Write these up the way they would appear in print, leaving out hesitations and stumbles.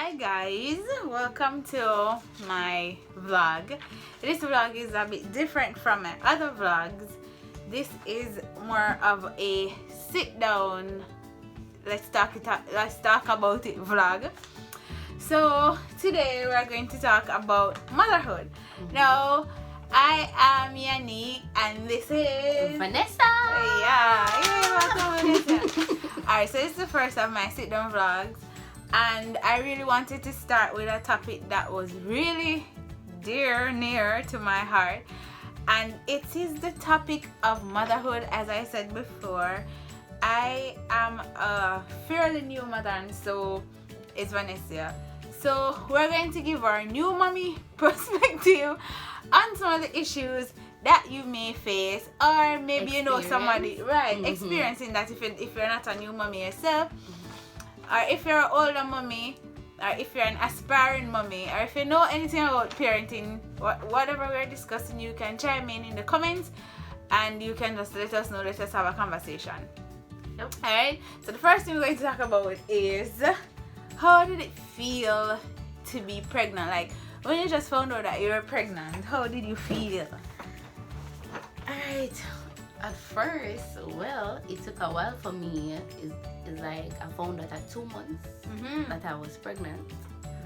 Hi guys, welcome to my vlog. This vlog is a bit different from my other vlogs. This is more of a sit down, let's talk about it vlog. So today we're going to talk about motherhood. Now I am Yanique and this is Vanessia. welcome Vanessia. Alright, so this is the first of my sit down vlogs. And I really wanted to start with a topic that was really near to my heart. And it is the topic of motherhood. As I said before, I am a fairly new mother, and so is Vanessia. So we're going to give our new mommy perspective on some of the issues that you may face, or maybe you know somebody experiencing that if you're not a new mommy yourself. Or if you're an older mommy, or if you're an aspiring mommy, or if you know anything about parenting, whatever we're discussing, you can chime in the comments and you can just let us know, let us have a conversation. Yep. Alright, so the first thing we're going to talk about is how did it feel to be pregnant? Like when you just found out that you were pregnant, how did you feel? Alright. At first, well, it took a while for me. It's like I found out at 2 months that I was pregnant,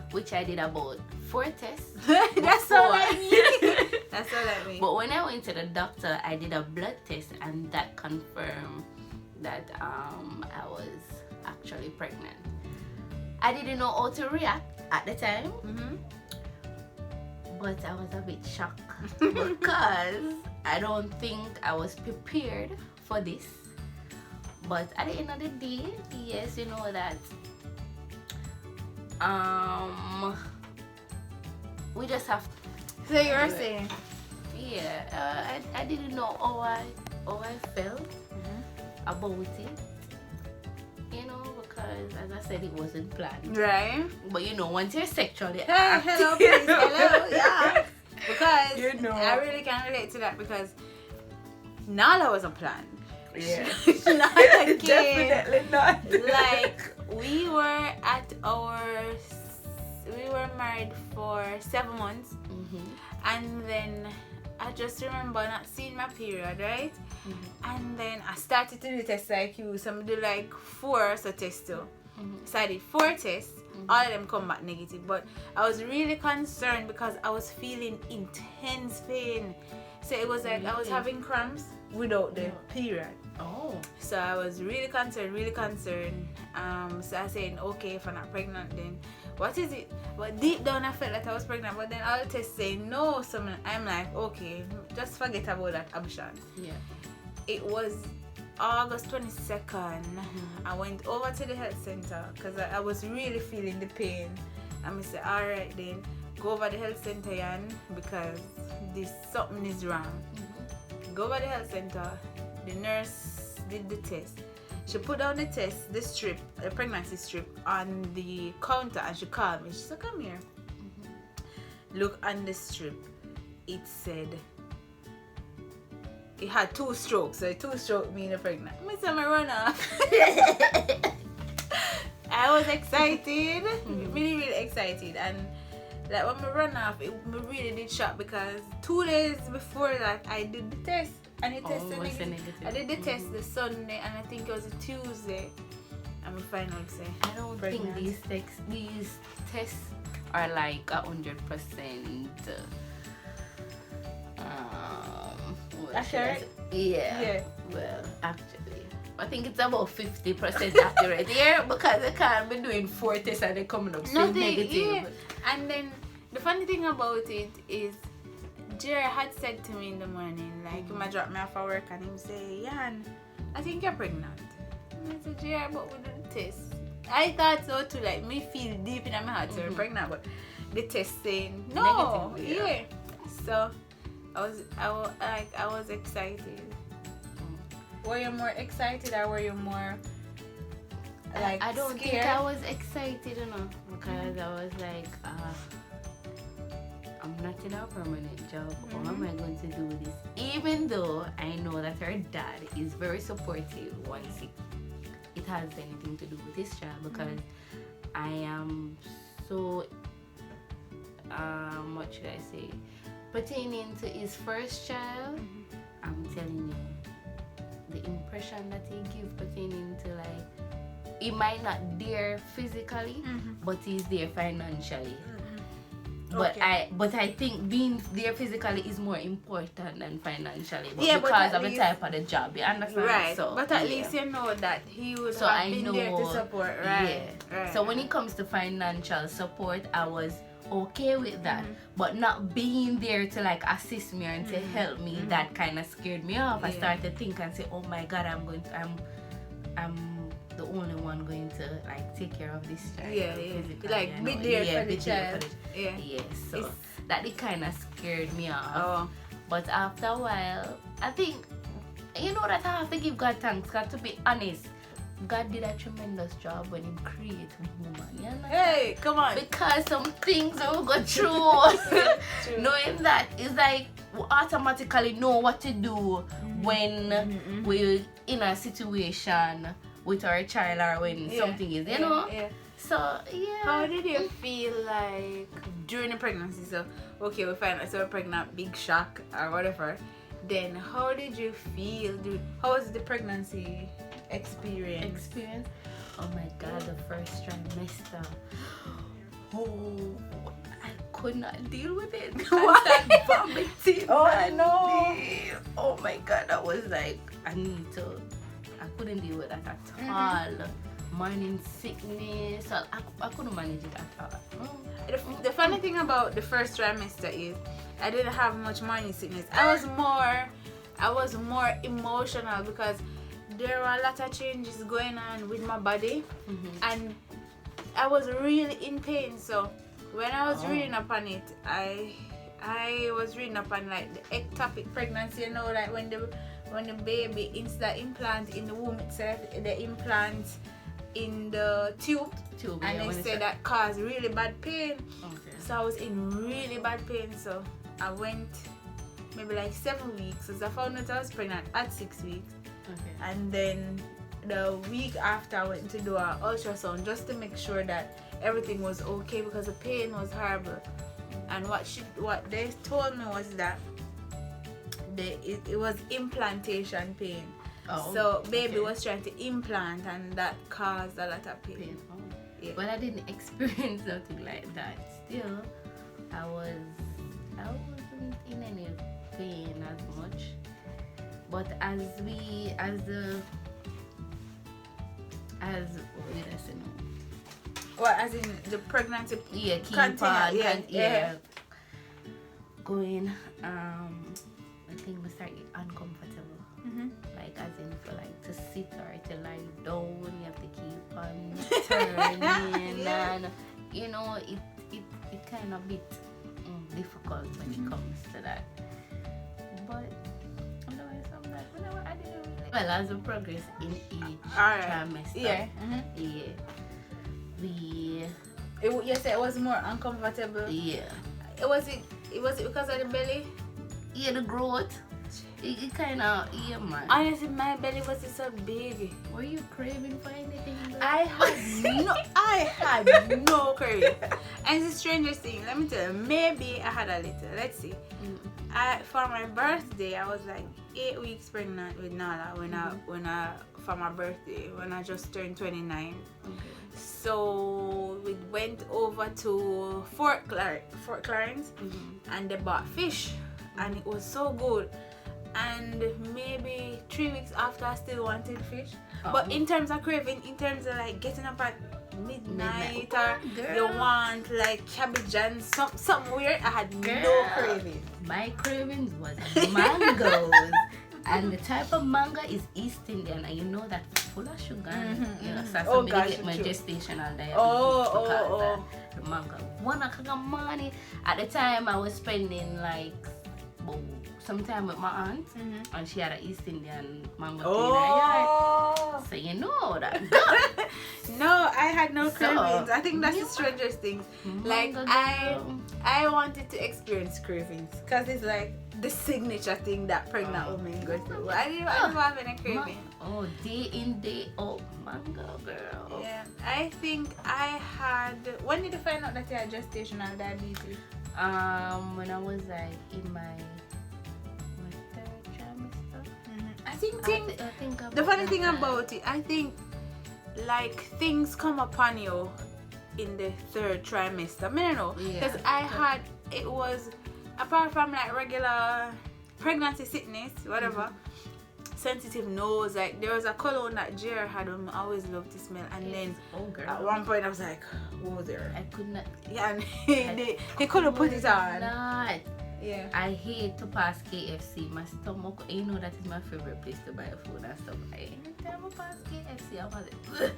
which I did about 4 tests. That's all I mean. That's all I mean. But when I went to the doctor, I did a blood test, and that confirmed that I was actually pregnant. I didn't know how to react at the time, but I was a bit shocked because I don't think I was prepared for this. But at the end of the day, yes, you know that we just have to. So you were saying? Yeah, I didn't know how I felt about it. You know, because as I said, it wasn't planned. Right. But you know, once you're sexually active, hello, please, hello, yeah. Because you know, I really can relate to that because Nala wasn't planned. Yeah. Not again. Definitely not. Like we were married for 7 months, and then I just remember not seeing my period, right? And then I started to do tests like you. Some do like 4 so tests too. So I did 4 tests. All of them come back negative, but I was really concerned because I was feeling intense pain. So it was like I was having cramps without the period. Oh. So I was really concerned. So I said, okay, if I'm not pregnant, then what is it? But deep down I felt that I was pregnant, but then all the tests say no. So I'm like, okay, just forget about that option. Yeah. It was August 22nd. I went over to the health center because I was really feeling the pain. And I said, alright then, go over the health center, Yan, because something is wrong. Go over the health center. The nurse did the test. She put down the test, the pregnancy strip, on the counter, and she called me. She said, come here. Look on the strip. It said it had 2 strokes. So 2 strokes mean pregnant. I said, I run off. I was excited, really excited, and like when I run off, it me really did shock because 2 days before that I did the test and it tested negative. I did the test the Sunday and I think it was a Tuesday, and we finally say I don't pregnant. think these tests are like 100%. Accurate? Yeah. Well, actually, I think it's about 50% accurate here because I can't be doing 4 tests and they're coming up so negative. Yeah. And then the funny thing about it is, Jerry had said to me in the morning, like, he might drop me off at work and him say, Yan, I think you're pregnant. And I said, Jerry, but we did the test. I thought so too, like, me feel deep in my heart you're pregnant, but the test saying no. Negative, yeah. So I was excited. Were you more excited or were you more like I don't scared? think I was excited enough because I was like, I'm not in a permanent job. How am I going to do this? Even though I know that her dad is very supportive once it has anything to do with his child, because I am so what should I say? Pertaining to his first child, I'm telling you, the impression that he gives pertaining to like, he might not there physically, but he's there financially. But I think being there physically is more important than financially, because of the type of the job. You understand? Right. So, but at least you know that he would have been there to support. Right. Yeah. Right. So when it comes to financial support, I was okay with that, but not being there to like assist me and to help me, that kind of scared me off. I started to think and say, oh my God, I'm the only one going to like take care of this child. Like be there for the child. So that it kind of scared me off. But after a while, I think, you know, that I have to give God thanks, because to be honest, God did a tremendous job when he created woman. You know? Hey, come on. Because some things we go through, knowing that it's like we automatically know what to do when we're in a situation with our child, or when something is, you know. So how did you feel like during the pregnancy? So okay, we find ourselves pregnant, big shock or whatever. Then how did you feel? How was the pregnancy experience? Oh my God, the first trimester. Oh, I could not deal with it. I started vomiting. No. Oh my God, that was like, I couldn't deal with that at all. Morning sickness, I couldn't manage it at all. The funny thing about the first trimester is I didn't have much morning sickness. I was more emotional because there were a lot of changes going on with my body, and I was really in pain. So when I was reading up on it, I was reading up on like the ectopic pregnancy, you know, like when the baby instead implant in the womb itself, the implant in the tube and they said that caused really bad pain. So I was in really bad pain. So I went maybe like 7 weeks. So I found out I was pregnant at 6 weeks. And then the week after I went to do an ultrasound just to make sure that everything was okay, because the pain was horrible. And what they told me was that it was implantation pain. So baby was trying to implant, and that caused a lot of pain. Well, I didn't experience something like that. Still, I wasn't in any pain as much. But as in the pregnancy going, I think we start getting uncomfortable. Like as in for like to sit or to lie down, you have to keep on turning and you know it kind of bit difficult when it comes to that. But otherwise I'm like, whenever I didn't really, well, as we progress in each trimester, you said it was more uncomfortable. It was because of the belly? The growth. It kind of, man. Honestly, my belly was so big. Were you craving for anything? I had no craving. And the strangest thing, let me tell you, maybe I had a little. Let's see. For my birthday, I was like 8 weeks pregnant with Nala for my birthday, when I just turned 29. So we went over to Fort Clarence and they bought fish, and it was so good. And maybe 3 weeks after, I still wanted fish. But in terms of craving, in terms of like getting up at midnight or you want like cabbage and something weird, I had no craving. My cravings was mangoes. And the type of mango is East Indian, and you know that full of sugar. You know, so I get my gestational diabetes because the mango. 1 o'clock in the morning. At the time, I was spending like some time with my aunt, and she had an East Indian mango tree in her yard. So you know that. No, I had no cravings. I think that's the strangest thing. Like I wanted to experience cravings because it's like the signature thing that pregnant women go through. I didn't have any craving. Day in, day out, mango girl. Yeah, I think I had. When did you find out that you had gestational diabetes? When I was like in my third trimester. I think I think the funny about thing that about it, I think like things come upon you in the third trimester. I don't know, because it was apart from like regular pregnancy sickness, whatever. Sensitive nose, like there was a cologne that Jer had I always loved to smell, and then at one point I was like, whoa there. I could not. Yeah, and he couldn't put it on. Not. Yeah. I hate to pass KFC. My stomach, you know, that is my favorite place to buy food and stuff. Anytime I pass KFC, I was like,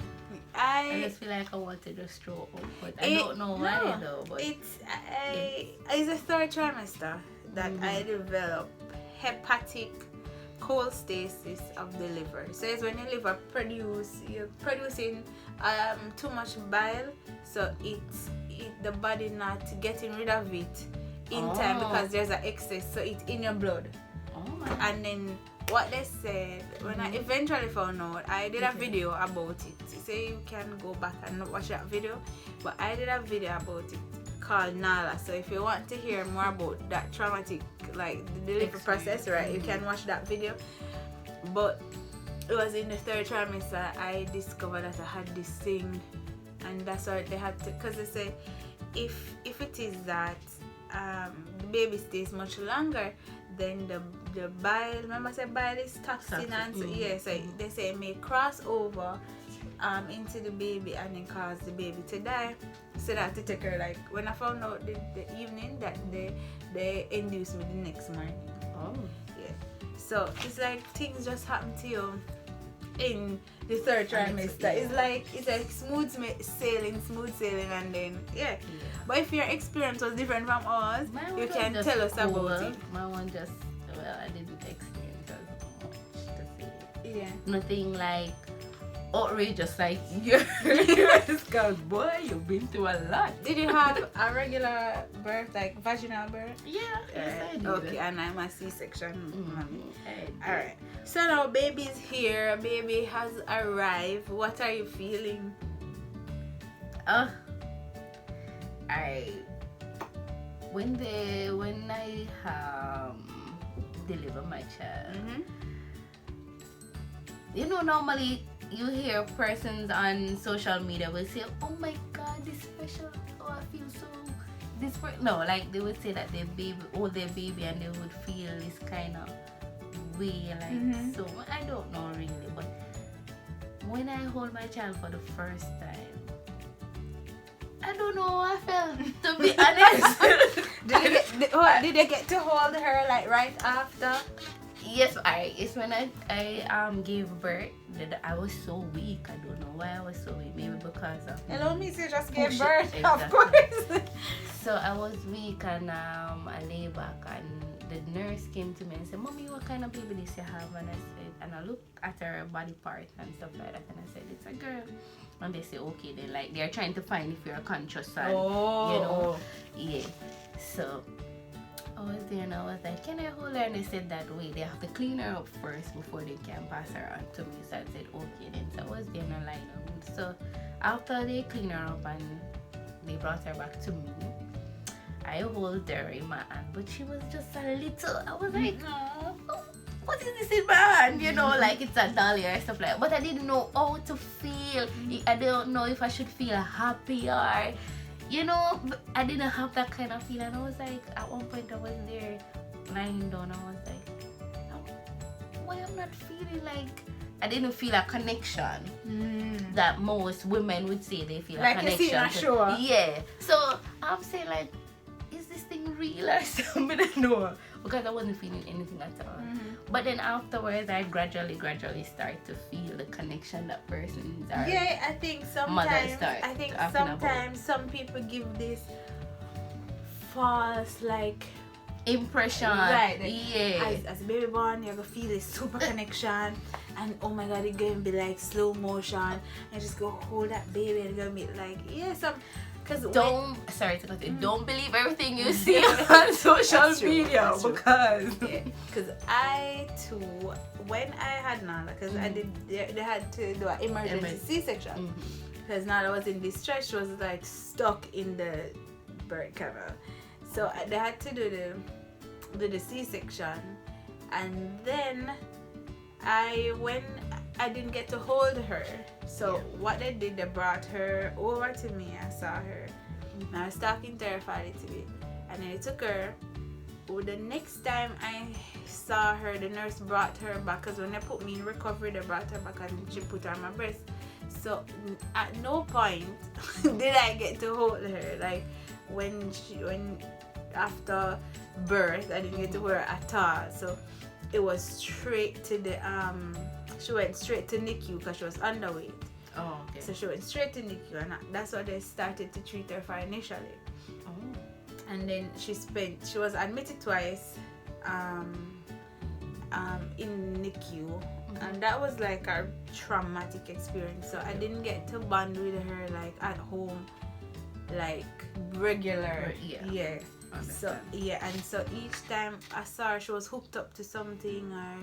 I just feel like I want to just throw up, but I don't know why though. But it's the third trimester that I developed hepatic cholestasis of the liver. So it's when your liver you're producing too much bile, so the body not getting rid of it in time because there's an excess, so it's in your blood. And then what they said when I eventually found out, I did a video about it. So you can go back and watch that video, but I did a video about it called Nala. So if you want to hear more about that traumatic, like the delivery process, right, you can watch that video. But it was in the third trimester I discovered that I had this thing, and that's why they had to, because they say if it is that the baby stays much longer, then the bile, remember I said bile is toxin, and so they say it may cross over into the baby and then cause the baby to die. So that to take her, like when I found out the evening that they induced me the next morning. So it's like things just happen to you in the third trimester. It's like smooth sailing, and then but if your experience was different from ours, you can tell us about it. My one just, I didn't experience as much to say. Nothing like outrageous like yours, because boy, you've been through a lot. Did you have a regular birth, like vaginal birth? Yes, I did. Okay, and I'm a C-section. Alright, so now baby's here, baby has arrived. What are you feeling? When I deliver my child, you know, normally you hear persons on social media will say, oh my god, this special, I feel so no, like they would say that their baby and they would feel this kind of way, like so I don't know really, but when I hold my child for the first time, I don't know how I felt, to be honest. Did they get to hold her like right after? Yes, it's when I gave birth that I was so weak. I don't know why I was so weak. Maybe because of hello, Miss, you just gave birth, of course. So I was weak, and I lay back, and the nurse came to me and said, "Mommy, what kind of baby this you have?" And I said, and I looked at her body part and stuff like that, and I said, "It's a girl." And they say, "Okay," then like they're trying to find if you're conscious, and you know, So I was there and I was like, "Can I hold her?" And they said that way they have to clean her up first before they can pass her on to me. So I said, "Okay," then. So I was there in a line up. So after they clean her up and they brought her back to me, I hold her in my hand, but she was just a little. I was like, what is this in my hand? You know, like it's a dolly or stuff like that. But I didn't know how to feel. I don't know if I should feel happy or, you know, I didn't have that kind of feeling. I was like, at one point I was there lying down. I was like, why I'm not feeling like, I didn't feel a connection that most women would say they feel like a connection. Like you see, not sure. Yeah. So I'm saying like, is this thing real or something? I don't know, because I wasn't feeling anything at all. But then afterwards, I gradually start to feel the connection that persons are. Yeah, I think sometimes some people give this false like impression. Right. Like, yeah. As a baby born, you're gonna feel this super connection, and oh my god, it's gonna be like slow motion, and just go hold that baby, and it's gonna be like don't believe everything you see on social media, because I too, when I had Nala, because they had to do an emergency C-section, because Nala was in distress. She was like stuck in the birth canal. So they had to do the C-section, and then I didn't get to hold her. So what they did, they brought her over to me. I saw her. And I was talking to her for a little bit, and then they took her. Well, the next time I saw her, the nurse brought her back, because when they put me in recovery, they brought her back and she put her on my breast. So at no point did I get to hold her. Like when after birth, I didn't get to hold her at all. So it was straight to the she went straight to NICU because she was underweight. Oh, okay. So she went straight to NICU, and that's what they started to treat her for initially. Oh. And then she was admitted twice in NICU, and that was like a traumatic experience. So I didn't get to bond with her like at home, like regular. Yeah. So and so each time I saw her, she was hooked up to something or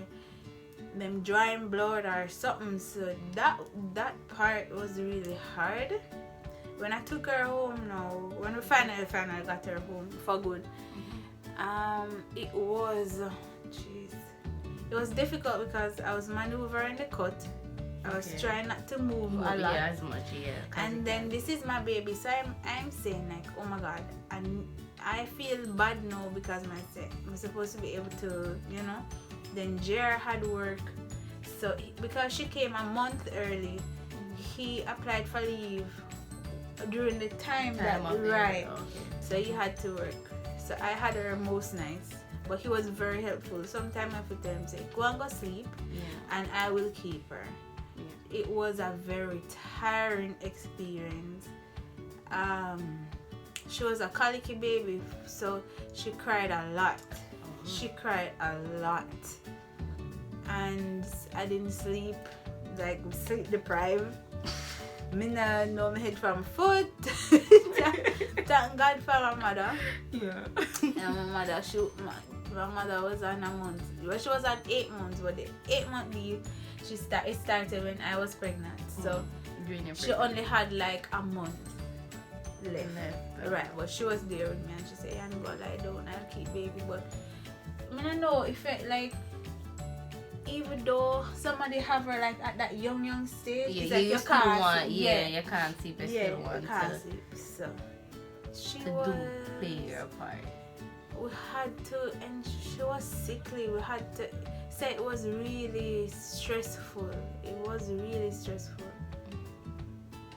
them drawing blood or something. So that part was really hard. When I took her home now, when we finally got her home for good, it was difficult because I was maneuvering the cut. I was trying not to move a lot. As much, And then this is my baby, so I'm saying like, oh my God, and I feel bad now because I'm supposed to be able to, Then JR had work, so because she came a month early, he applied for leave during the time Okay. So he had to work. So I had her most nights, but he was very helpful. Sometimes I would tell him, say, go and go sleep, and I will keep her. It was a very tiring experience. She was a colicky baby, so she cried a lot. And I didn't sleep, like sleep deprived. Me no know my head from foot. Thank God for my mother. Yeah. And my mother was on a month. Well, she was on 8 months, but the 8-month leave it started when I was pregnant. So she only had like a month left. Right, but she was there with me and she said, "I'm gonna lie down, I'll keep baby." But I don't know if it like, even though somebody have her like at that young stage, it's like you can't see. You can't see, but still want to. So she play your part. We had to, and she was sickly. We had to say it was really stressful. It was really stressful.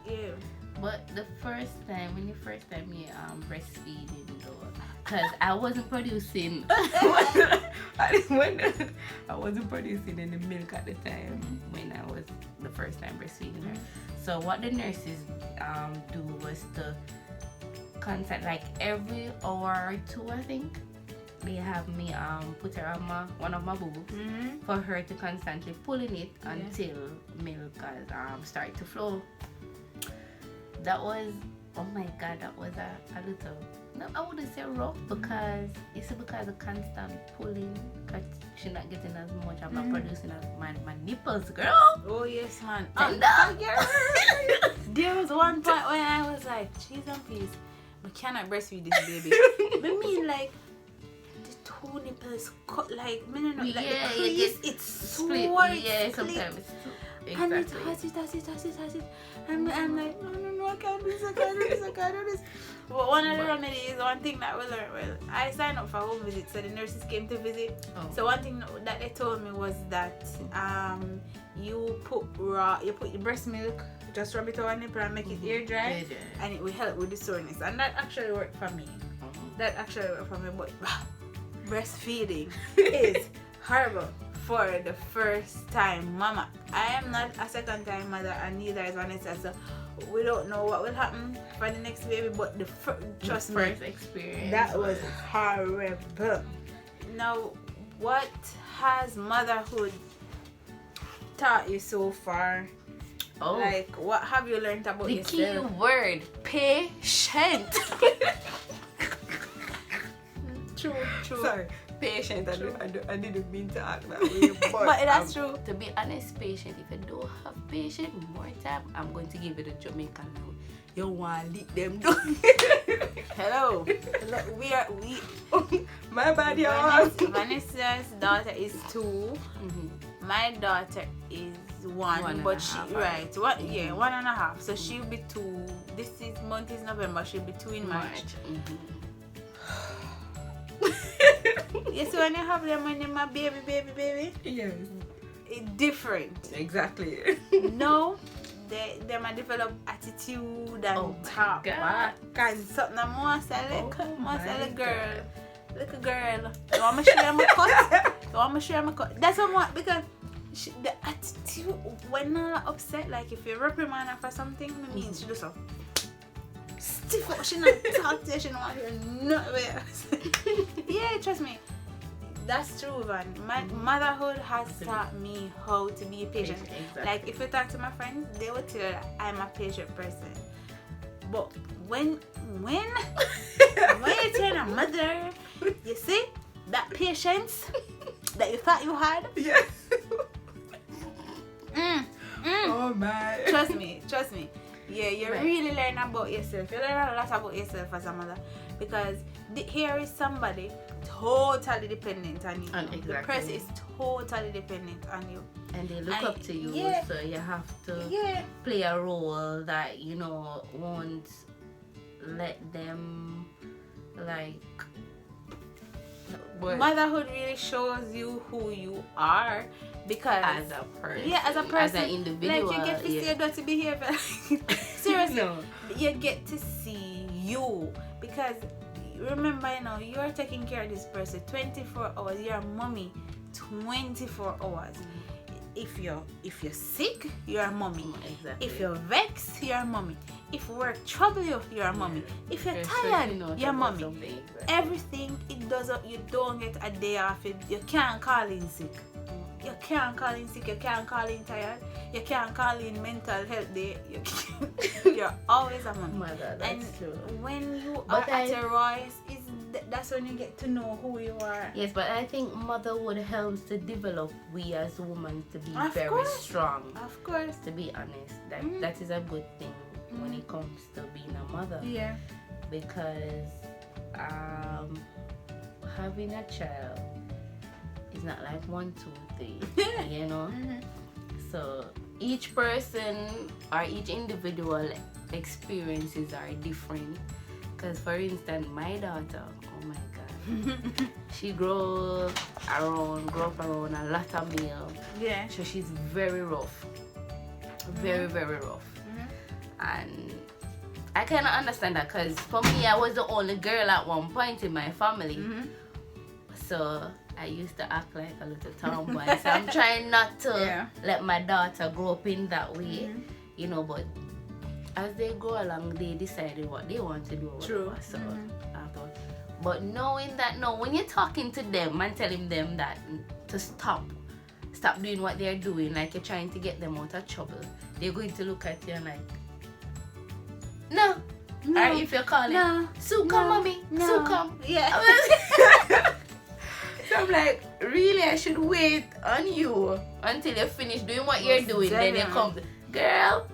Yeah. But when you breastfeeding though, because I wasn't producing. I wasn't producing any milk at the time when I was the first time breastfeeding her. So what the nurses do was to constant, like every hour or two, I think, they have me put her on one of my boobs for her to constantly pulling it until milk start to flow. That was, oh my God, that was a little, no, I wouldn't say rough, because it's because of constant pulling, because she's not getting as much, I'm not producing as my nipples, girl. Oh yes, man. Oh, There was one point when I was like, "Cheese and please, we cannot breastfeed this baby." I mean, like the two nipples cut, like, like the crease, it's split. Sometimes it's exactly. And it has it. I'm like, no, I can't do this. But one of the remedies, one thing that we learned, I signed up for home visits, so the nurses came to visit. So one thing that they told me was that you put your breast milk, just rub it on nipple and make it air dry, and it will help with the soreness. And that actually worked for me. But breastfeeding is horrible for the first time mama. I am not a second time mother, and neither is Vanessa, so we don't know what will happen for the next baby, but the first experience, that was horrible. Now, what has motherhood taught you so far? Like, what have you learned about yourself? The key word, patient. True. Sorry, patient. I didn't mean to act that way, but that's true. To be honest, patient. If you don't have patience, more time, I'm going to give you the Jamaican now. You want to lead them down. Hello. We My bad, y'all. Vanessa's daughter is 2. My daughter is 1, but she right. What? Yeah, 1.5. So she'll be 2. This month is November. She'll be 2 in March. You see when you have them when you're my baby. Yes. It's different. Exactly. No, they might develop attitude and talk back and something more select girl. Little girl. You want me to show you my cut? That's what I want, because the attitude when I'm upset, like if you reprimand her for something, it means she do so stiff up. She not talk to you, she don't want to hear nothing else. Yeah, trust me. That's true, Van. Motherhood has taught me how to be patient. Exactly. Like if you talk to my friends, they will tell you that I'm a patient person. But when you turn a mother, you see that patience that you thought you had. Yes. Oh my. Trust me. Yeah, you really learn about yourself. You learn a lot about yourself as a mother, because here is somebody totally dependent on you. Exactly. The person is totally dependent on you. And they look up to you, so you have to play a role that, you know, won't let them, like... Motherhood really shows you who you are, because as a person, as a person, as an individual, like you get to see your dirty behavior. Seriously, you get to see you, because remember, you know, you are taking care of this person 24 hours. You're a mommy 24 hours. If you're sick, you're a mommy. Exactly. If you're vexed, you're a mommy. If work trouble you, you're a mommy. If you're tired, you're a mommy. Everything it does, you don't get a day off. You can't call in sick. You can't call in sick. You can't call in tired. You can't call in mental health day. You're always a mommy. Mother, that's true. When you are at your rawest, that's when you get to know who you are. Yes, but I think motherhood helps to develop we as women to be very strong. Of course. To be honest, that is a good thing when it comes to being a mother. Yeah. Because having a child is not like 1, 2, 3, you know. So each person or each individual experiences are different. Because for instance, my daughter, oh my god, she grew up around a lot of male. Yeah. So she's very rough. Very, very rough. And I kind of understand that, because for me, I was the only girl at one point in my family. So I used to act like a little tomboy. So I'm trying not to let my daughter grow up in that way, you know, but as they go along, they decided what they want to do. True. So I thought, but knowing that, when you're talking to them and telling them that to stop doing what they're doing, like you're trying to get them out of trouble, they're going to look at you and like, no. Or if you're calling, Sue, come, mommy. Sue, come. Yeah. So I'm like, really, I should wait on you until you finish doing what you're doing. Then you come, girl,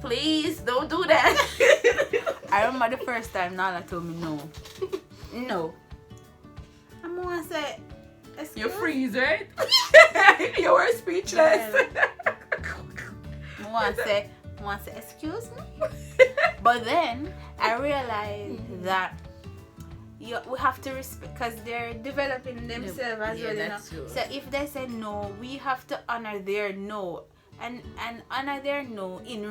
please don't do that. I remember the first time Nala told me no. No. I'm gonna say, you freeze, right? You were speechless. I want to say, excuse me? But then I realized that we have to respect, because they're developing themselves as well, you know. True. So if they say no, we have to honor their no, and honor their no within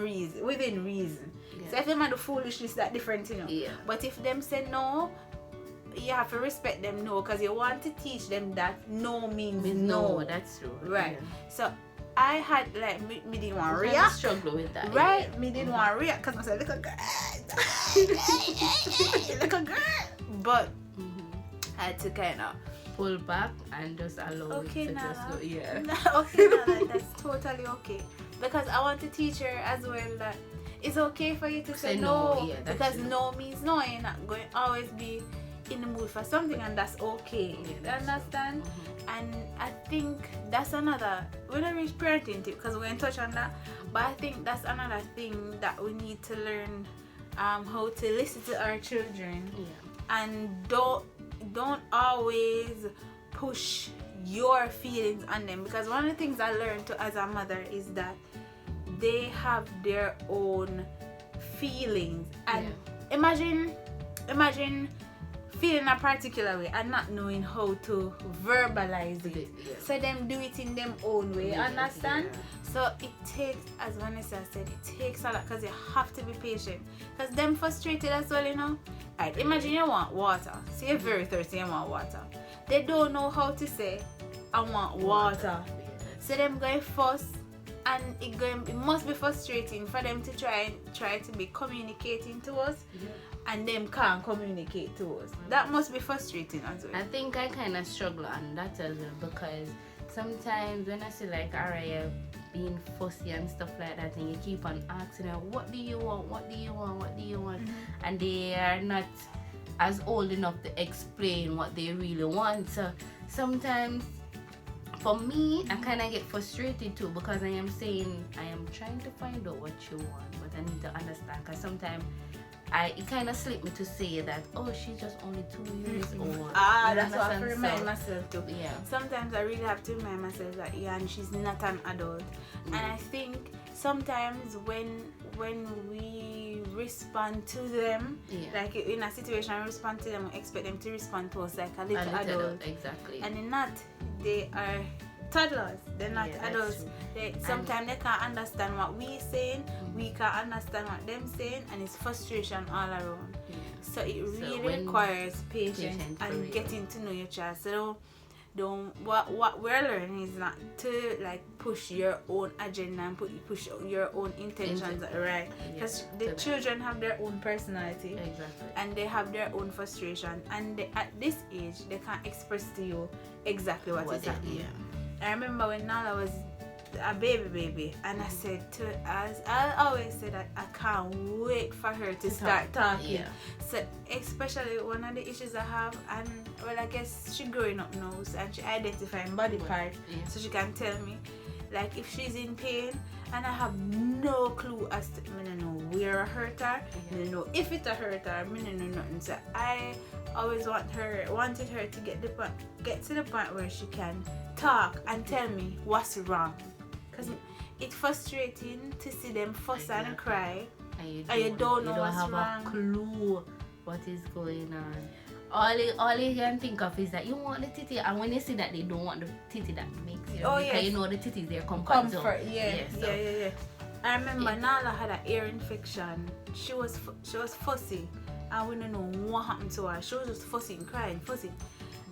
reason. So if them do foolishness, that's different, you know. But if them say no, you have to respect them no, because you want to teach them that no means no. That's true. Right. So I had like me didn't want to react. Struggle with that. Right. Me didn't want to react, because I said, little girl, little girl. But I had to kind of pull back and just allow it to Nala. just go. Okay, Nala, that's totally okay. Because I want to teach her as well that it's okay for you to say no. Because true. No means no. You're not going to always be in the mood for something, and that's okay. You understand? And I think that's another, we don't reach parenting tip because we're going to touch on that, but I think that's another thing that we need to learn how to listen to our children, Yeah. and don't always push your feelings on them, because one of the things I learned to as a mother is that they have their own feelings, and imagine feeling a particular way and not knowing how to verbalize it. Yeah. So them do it in them own way, understand? So it takes, as Vanessa said, it takes a lot, because you have to be patient, because them frustrated as well, you know. Alright, imagine you want water. So you're very thirsty, you want water. They don't know how to say, I want water. So them going fuss, and it must be frustrating for them to try to be communicating to us, and them can't communicate to us. That must be frustrating as well. I think I kind of struggle on that as well, because sometimes when I see like Araya being fussy and stuff like that, and you keep on asking her, what do you want, what do you want, what do you want, and they are not as old enough to explain what they really want. So sometimes for me, I kind of get frustrated too, because I am saying, I am trying to find out what you want, but I need to understand, because sometimes it kind of slipped me to say that, oh, she's just only 2 years old. That's what I have to remind myself too. Yeah. Sometimes I really have to remind myself that and she's not an adult. And I think sometimes when we respond to them, like in a situation, we respond to them, we expect them to respond to us like a little adult. Exactly. And they're not. They are toddlers. They're not adults. Sometimes they can't understand what we're saying. We can't understand what they're saying, and it's frustration all around. So it really requires patience and getting to know your child. So what we're learning is not to like push your own agenda and push your own intentions, right? Because the children have their own personality, and they have their own frustration, and at this age they can't express to you exactly what is happening. I remember when Nala was a baby, and I always say that I can't wait for her to start talking. So especially one of the issues I have, and well, I guess she growing up now, and she identifying body part, so she can tell me like if she's in pain, and I have no clue as to, I don't know where I hurt her, I don't know if it hurt her, I don't know nothing. So I always wanted her to get to the point where she can talk and tell me what's wrong, because it's frustrating to see them fuss and cry, and you don't know what's wrong. A clue what is going on. All you can think of is that you want the titty, and when you see that they don't want the titty, that makes you because you know the titty is their comfort zone. Yeah. I remember Nala had an ear infection. She was fussy, and we don't know what happened to her. She was just fussy and crying, fussy.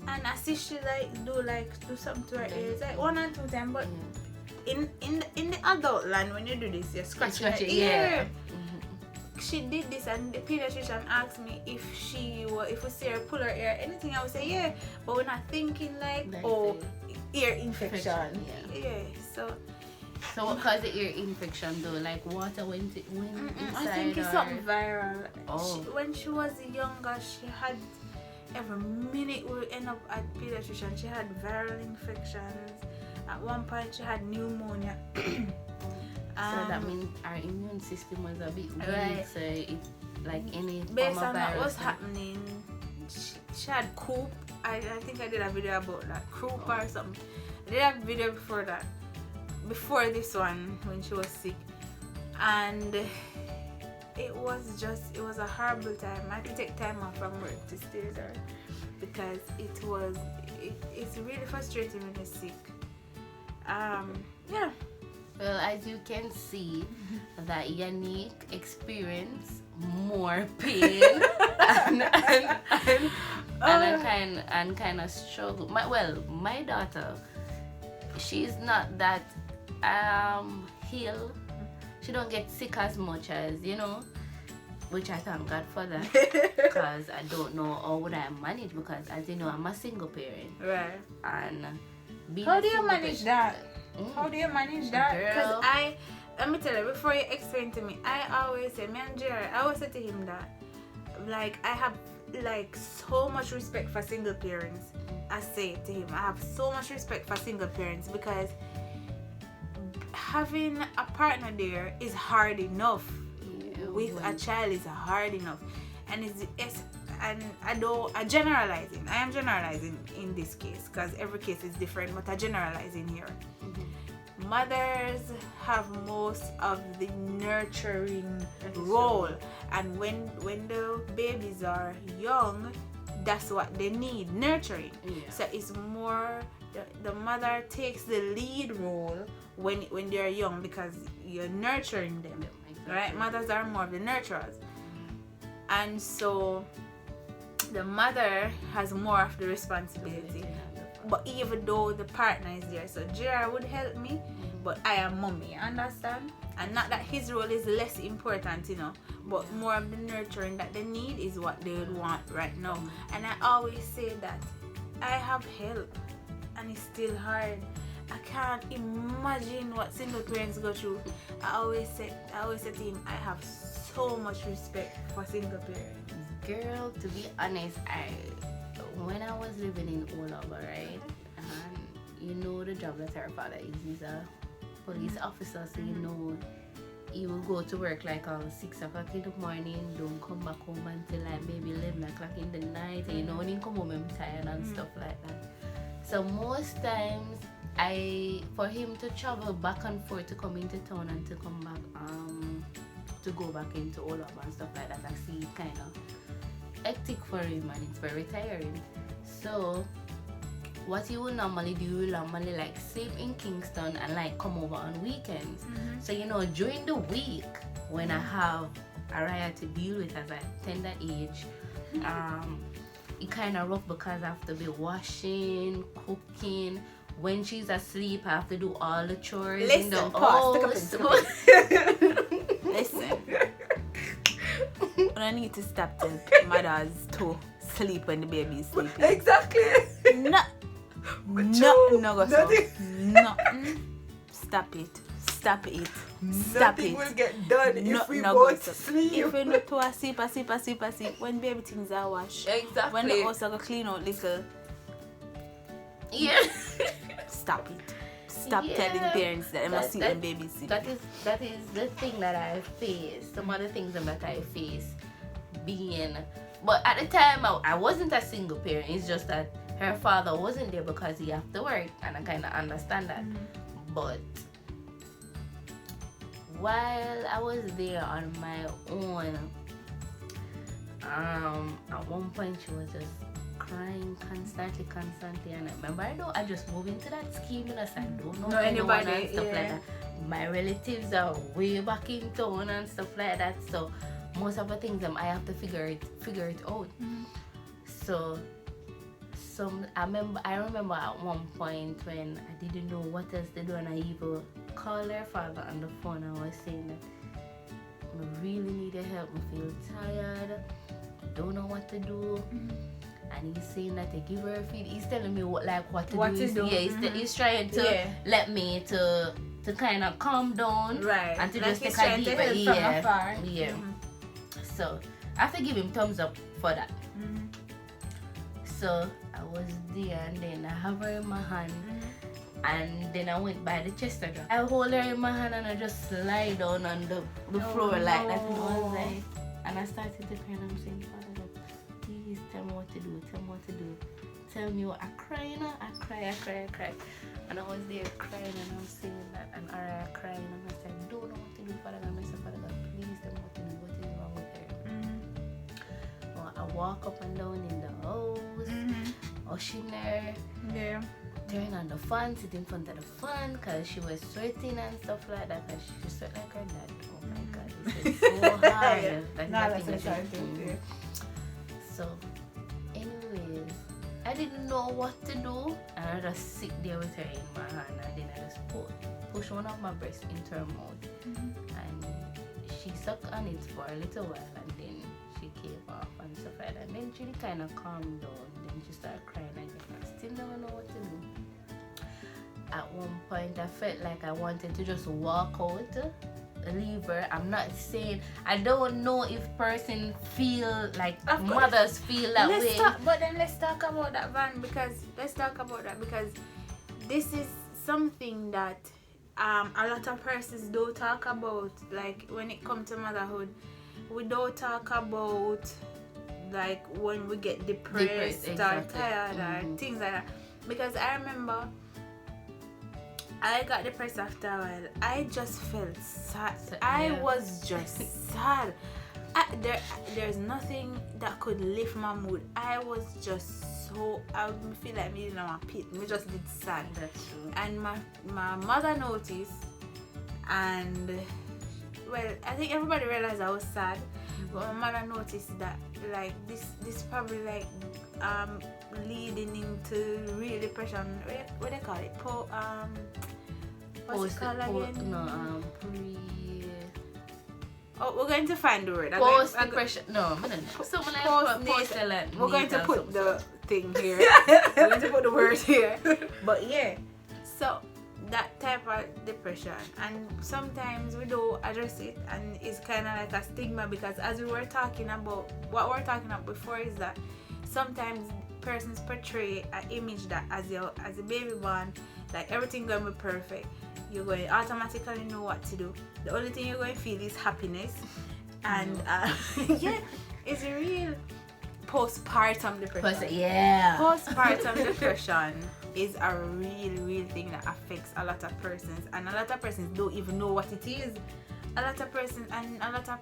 And I see she do something to her ears, like 1 or 2 times. But in the adult land, when you do this, you scratch her ear. She did this, and the pediatrician asked me if we see her pull her ear, anything, I would say yeah. But we're not thinking like ear infection. So what caused the ear infection though? Like water went inside? I think it's something viral. Oh. When she was younger, she had every minute we end up at pediatrician. She had viral infections. At one point, she had pneumonia. So that means our immune system was a bit weak. Right. So it like any based form on of virus. what was happening, she had croup. I think I did a video about that, croup or something. I did a video before that, before this one, when she was sick, and it was a horrible time. I had to take time off from work to stay there, because it's really frustrating when you're sick. Well, as you can see, that Yanique experienced more pain and kind of struggle. My daughter, she's not that healed. She don't get sick as much as which I thank God for that, because I don't know how would I manage, because as you know, I'm a single parent. Right. And how do you manage that? How do you manage that? Because let me tell you, before you explain to me, I always say, me and Jared, I always say to him that, like, I have, like, so much respect for single parents. I say it to him, I have so much respect for single parents, because having a partner there is hard enough with a child is hard enough. And and I'm generalizing. I am generalizing in this case because every case is different, but I'm generalizing here. Mothers have most of the nurturing role, and when the babies are young, that's what they need, nurturing. So it's more the mother takes the lead role when they're young because you're nurturing them, right? Mothers are more of the nurturers, and so the mother has more of the responsibility. But even though the partner is there, so JR would help me, but I am mommy, understand? And not that his role is less important, but more of the nurturing that they need is what they would want right now. And I always say that I have help, and it's still hard. I can't imagine what single parents go through. I always say to him, I have so much respect for single parents. Girl, to be honest, when I was living in Olaba, right, and the job that her father is, he's a police officer, so he will go to work like 6 o'clock in the morning, don't come back home until like maybe 11 o'clock in the night, and when he come home I'm tired and stuff like that. So most times for him to travel back and forth to come into town and to come back to go back into Olaba and stuff like that, I see it kind of hectic for him and it's very tiring. So what he will normally do, he will normally like sleep in Kingston and like come over on weekends. So during the week when I have Araya to deal with as a tender age, it kind of rough because I have to be washing, cooking. When she's asleep, I have to do all the chores in the house. Listen. I need to stop telling mothers to sleep when the baby is sleeping. Exactly. No go so. Nothing. Stop it. Nothing will get done if we both sleep. If we not to sleep, when baby things are washed. Exactly. When the house are go clean out little. Yeah. Stop it. Stop telling parents that they must see when babies sleep. That is the thing that I face. Some other things that I face but at the time I wasn't a single parent. It's just that her father wasn't there because he have to work, and I kind of understand that. But while I was there on my own, at one point she was just crying constantly, and I remember I just moved into that scheme and I said, I don't know anybody and stuff like that. My relatives are way back in town and stuff like that, so most of the things I have to figure it out. So I remember at one point when I didn't know what else to do, and I even called her father on the phone and I was saying that I really needed help, I feel tired, I don't know what to do. And he's saying that to give her a feed. He's telling me what to do. Yeah, he's trying to let me to kind of calm down, right? And to like just take a deep breath. Yeah. So I have to give him thumbs up for that. So I was there, and then I have her in my hand, and then I went by the chest of her. I hold her in my hand and I just lie down on the floor like that, and I was like, and I started to cry, and I'm saying, Father, please tell me what to do. Tell me what I cry, I cry. And I was there crying, and I was saying that, and Ara crying, and I said, don't know what to do, Father God. I said, Father God, please tell me what to do. What is wrong with her? Well, I walk up and down in the house, washing her, turning on the fan, sit in front of the fan, because she was sweating and stuff like that, and she sweat like her dad. Oh my God, it's so hard. So, anyways, I didn't know what to do, and I just sit there with her in my hand, and then I just push one of my breasts into her mouth, and she sucked on it for a little while, and then she came off and stuff like that. And then she kind of calmed down, then she started crying again. I still don't know what to do. At one point, I felt like I wanted to just walk out, leave her. I'm not saying, I don't know if person feel like mothers feel that way. But then let's talk about that, Van, because this is something that a lot of persons don't talk about. Like when it comes to motherhood, we don't talk about like when we get depressed or exactly. tired or things like that. Because I remember I got depressed after a while. I just felt sad. I was just sad. There's nothing that could lift my mood. I was just so, I feel like me in my pit. Me just did sad. That's true. And my mother noticed, and well, I think everybody realized I was sad. But my mother noticed that like this probably like leading into real depression. What they call it? What's it called again? Oh, we're going to find the word. Post depression. No, someone like we're going to put the thing here. We're going to put the word here. But yeah, so that type of depression, and sometimes we don't address it, and it's kind of like a stigma, because as we were talking about, what we're talking about before is that sometimes persons portray an image that as a baby born, like everything going to be perfect. You're going to automatically know what to do. The only thing you're going to feel is happiness. And yeah, it's a real postpartum depression. Postpartum depression is a real thing that affects a lot of persons, and a lot of persons don't even know what it is. A lot of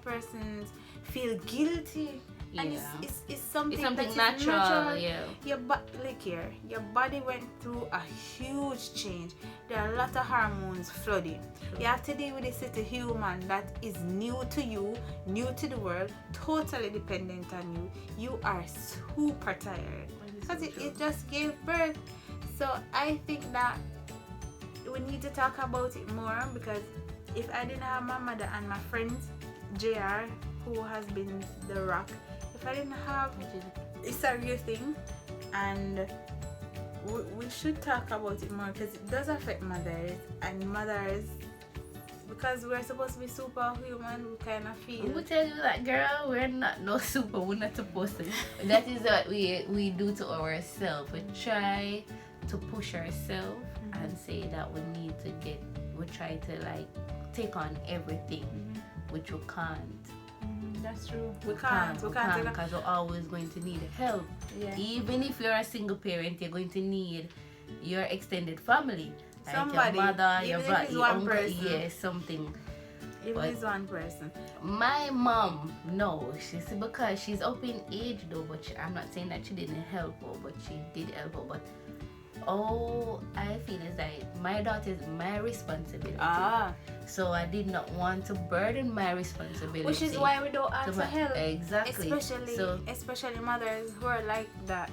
persons feel guilty. And it's something natural. Your body went through a huge change. There are a lot of hormones flooding. You have to deal with this little human that is new to you, new to the world, totally dependent on you. You are super tired because it just gave birth. So I think that we need to talk about it more, because if I didn't have my mother and my friends, JR, who has been the rock, if I didn't have, it's a real thing, and we should talk about it more, because it does affect mothers, because we're supposed to be superhuman. We kind of feel. Who tell you that, girl? We're not no super. We're not supposed to. That is what we do to ourselves. We try to push ourselves and say that we try to like take on everything, which we can't. That's true. We can't because we're always going to need help. Even if you're a single parent, you're going to need your extended family, like somebody, your mother, your brother, your uncle, person. Something. Even if it's one person. My mom, no, because she's up in age though, but I'm not saying that she didn't help her, but she did help her. But I feel is that my daughter is my responsibility. So I did not want to burden my responsibility. Which is why we don't ask for help. Exactly. Especially mothers who are like that.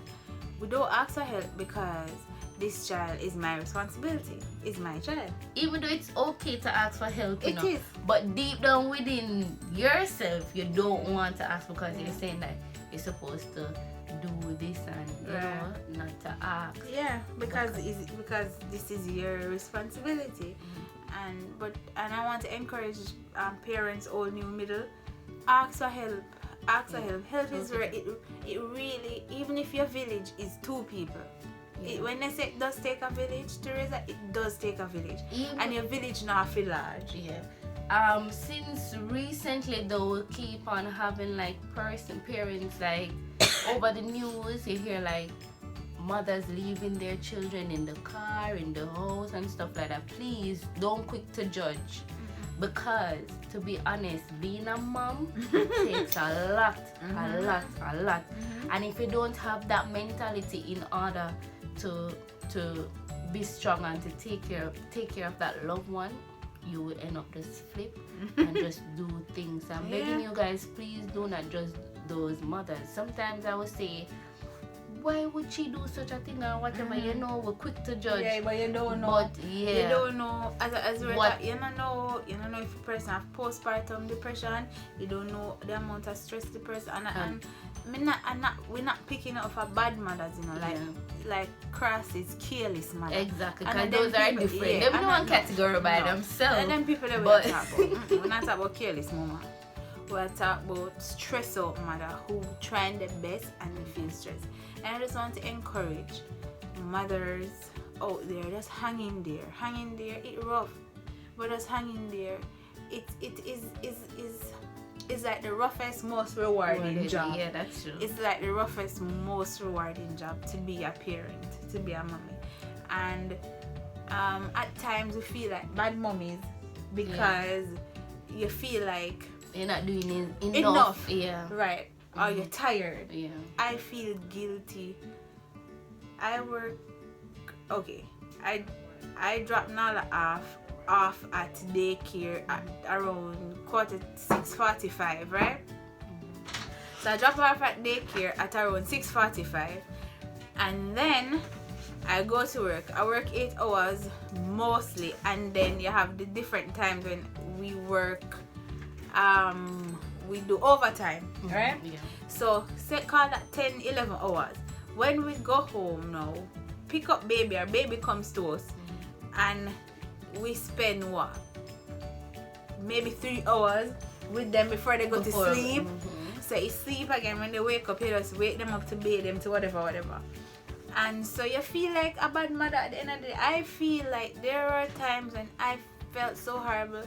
We don't ask for help because this child is my responsibility. It's my child. Even though it's okay to ask for help, it is. But deep down within yourself, you don't want to ask, because you're saying that you're supposed to do this and you know, not to ask. Yeah, because this is your responsibility. And I want to encourage parents, all new middle, ask for help. Help is where it really, even if your village is 2 people. When they say it does take a village, Teresa, it does take a village. And your village not feel large. Since recently though, we keep on having like parents like over the news, you hear like mothers leaving their children in the car, in the house and stuff like that. Please don't quick to judge, because to be honest, being a mom takes a lot. And if you don't have that mentality in order to be strong and to take care of that loved one, you will end up just flip and just do things. I'm begging you guys, please do not judge those mothers. Sometimes I would say, why would she do such a thing or whatever? You know, we're quick to judge. Yeah, but you don't know. But you don't know. You don't know if a person have postpartum depression. You don't know the amount of stress the person. We're not picking up for bad mothers, you know, like crosses, careless mother. Exactly, because those are different. They're in one category by themselves. And then people that we're talking about. We're not talking about careless mama. We're talking about stress out mother who trying their best and they feel stressed. And I just want to encourage mothers out there, just hang in there. It's rough, but just hang in there. It is is like the roughest, most rewarding job. Yeah, that's true. It's like the roughest, most rewarding job to be a parent, to be a mommy. And at times we feel like bad mommies because you feel like you're not doing enough. Yeah. Right. Or you're tired. Yeah. I feel guilty. I work. Okay. I drop Nala off at daycare at around 6:45, right? So I drop her off at daycare at around 6:45, and then I go to work. I work 8 hours mostly, and then you have the different times when we work. We do overtime, right? Yeah. So call that 10-11 hours. When we go home now, pick up baby, our baby comes to us, and we spend what? Maybe 3 hours with them before they go to sleep. So you sleep again. When they wake up, you just wake them up to bathe them to whatever. And so you feel like a bad mother at the end of the day. I feel like there were times when I felt so horrible,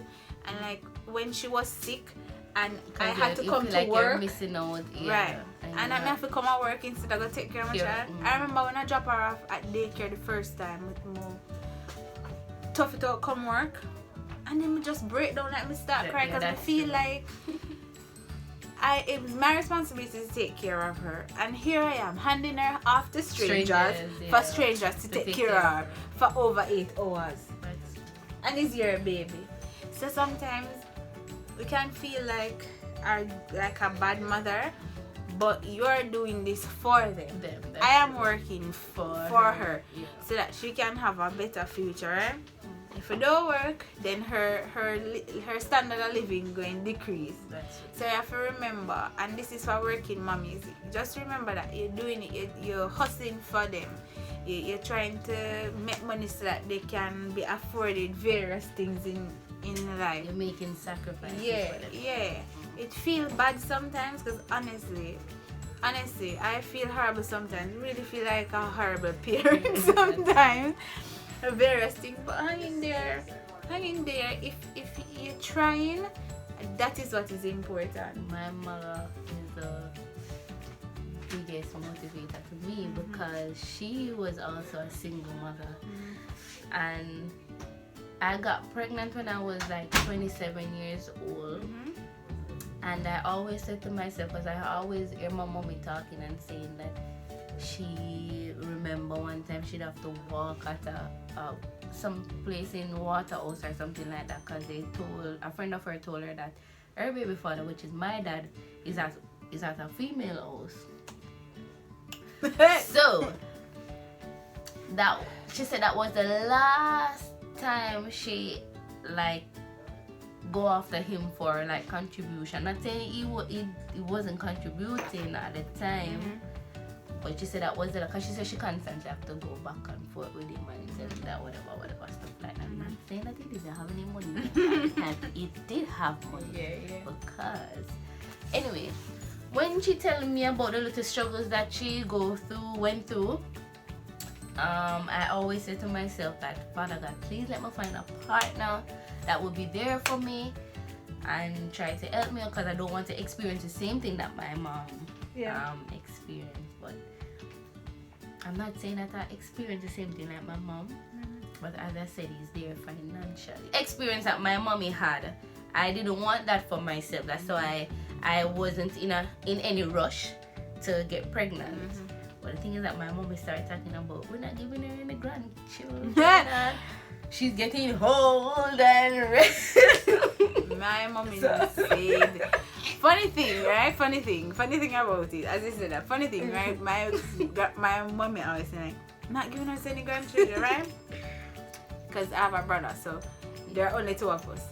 and like when she was sick and I had to come to like work. You're missing out. Yeah. Right. And I have to come to work instead of go take care of my child. I remember when I drop her off at daycare the first time with more tough it out, come work, and then me just break down, like me start crying because I feel like it was my responsibility to take care of her, and here I am handing her off to strangers for strangers to take care of her for over 8 hours. And it's your baby. So sometimes we can feel like a bad mother, but you're doing this for them. I am working for her so that she can have a better future, right? If you don't work, then her standard of living going decrease. So you have to remember, and this is for working mommies, just remember that you're doing it, you're hustling for them. You're trying to make money so that they can be afforded various things in life. You're making sacrifices. Yeah. It feels bad sometimes because honestly, I feel horrible sometimes. I really feel like a horrible parent sometimes. Various things, but hang in there. If you're trying, that is what is important. My mother is the biggest motivator to me because she was also a single mother, and I got pregnant when I was like 27 years old. And I always said to myself, because I always hear my mommy talking and saying that she remember one time she'd have to walk at some place in Waterhouse or something like that, because a friend of her told her that her baby father, which is my dad, is at a female house. So she said that was the last time she like go after him for like contribution. Not saying he wasn't contributing at the time, but she said that was because she said she constantly have to go back and forth with him and tell him that whatever stuff like that. I'm not saying that he didn't have any money, and it did have money. Because anyway, when she telling me about the little struggles that she went through, I always say to myself that, Father God, please let me find a partner that will be there for me and try to help me, because I don't want to experience the same thing that my mom experienced. But I'm not saying that I experienced the same thing like my mom, but as I said, he's there financially. Experience that my mommy had, I didn't want that for myself. That's why I wasn't in any rush to get pregnant. But the thing is that my mommy started talking about, we're not giving her any grandchildren. She's getting old and My mommy said, funny thing about it, as I said, that funny thing, right? My mommy always said, like, not giving us any grandchildren, right? Because I have a brother, so there are only 2 of us.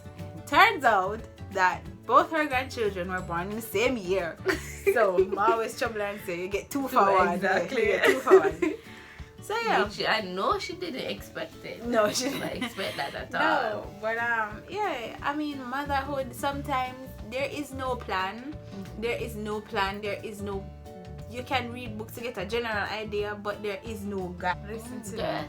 Turns out that both her grandchildren were born in the same year. So I always trouble and say, you get 2 for 1. Exactly. You get 2 for 1. So yeah. Which I know she didn't expect it. No, she didn't expect that at all. No, but yeah, I mean, motherhood, sometimes there is no plan. There is no, you can read books to get a general idea, but there is no guide. Listen to me.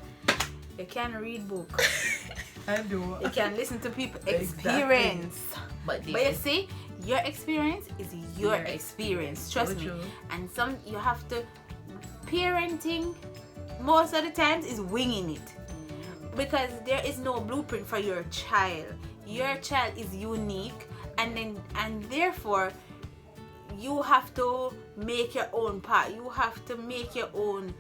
You can read books. I do. You can listen to people Exactly. experience. But But you see, your experience is your experience. Trust me. True. And you have to. Parenting, most of the times, is winging it. Because there is no blueprint for your child. Your child is unique, and therefore you have to make your own path. You have to make your own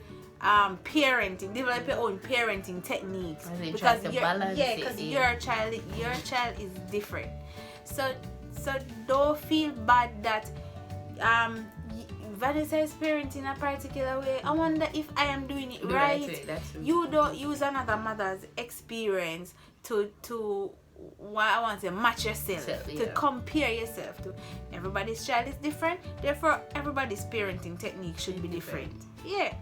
parenting, develop your own parenting techniques. Because your child is different. So don't feel bad that Vanessa is parenting a particular way. I wonder if I am doing it right. That's true. You don't use another mother's experience to what I want to say, match yourself, to compare yourself to. Everybody's child is different, therefore everybody's parenting technique should be different. Yeah.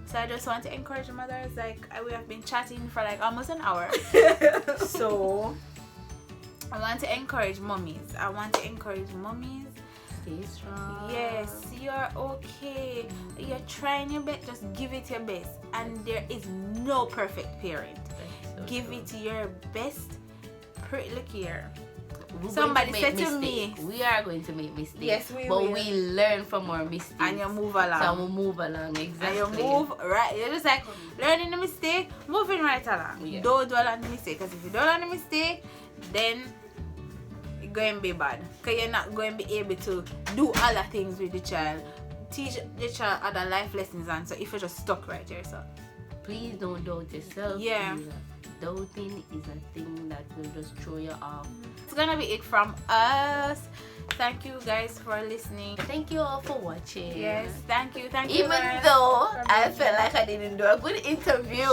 So I just want to encourage mothers, like we have been chatting for like almost an hour. So I want to encourage mommies. Stay strong. Yes, you're okay. You're trying your best. Just give it your best. And there is no perfect parent. Give it your best. Look here. Somebody said to me, we are going to make mistakes. Yes, we but will. we learn from our mistakes. And you move along. So we move along, exactly. And you move right. You're just like learning the mistake, moving right along. Yeah. Don't dwell on the mistake. Because if you dwell on the mistake, then it's going to be bad. Because you're not going to be able to do other things with the child. Teach the child other life lessons. And so if you're just stuck right here, so please don't doubt yourself. Yeah. Doubting is a thing that will just throw you off. It's gonna be it from us. Thank you guys for listening. Thank you all for watching. Yes, thank you. Even guys. though I felt like I didn't do a good interview,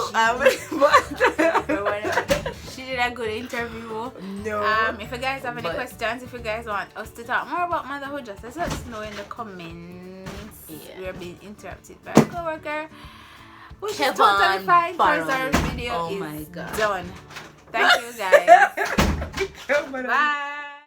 She did a good interview. No. If you guys have any questions, if you guys want us to talk more about motherhood, just let us know in the comments. Yeah. We are being interrupted by a coworker, which is Kevin totally fine because Farrell. our video Oh is my God. done. Thank you guys. Bye.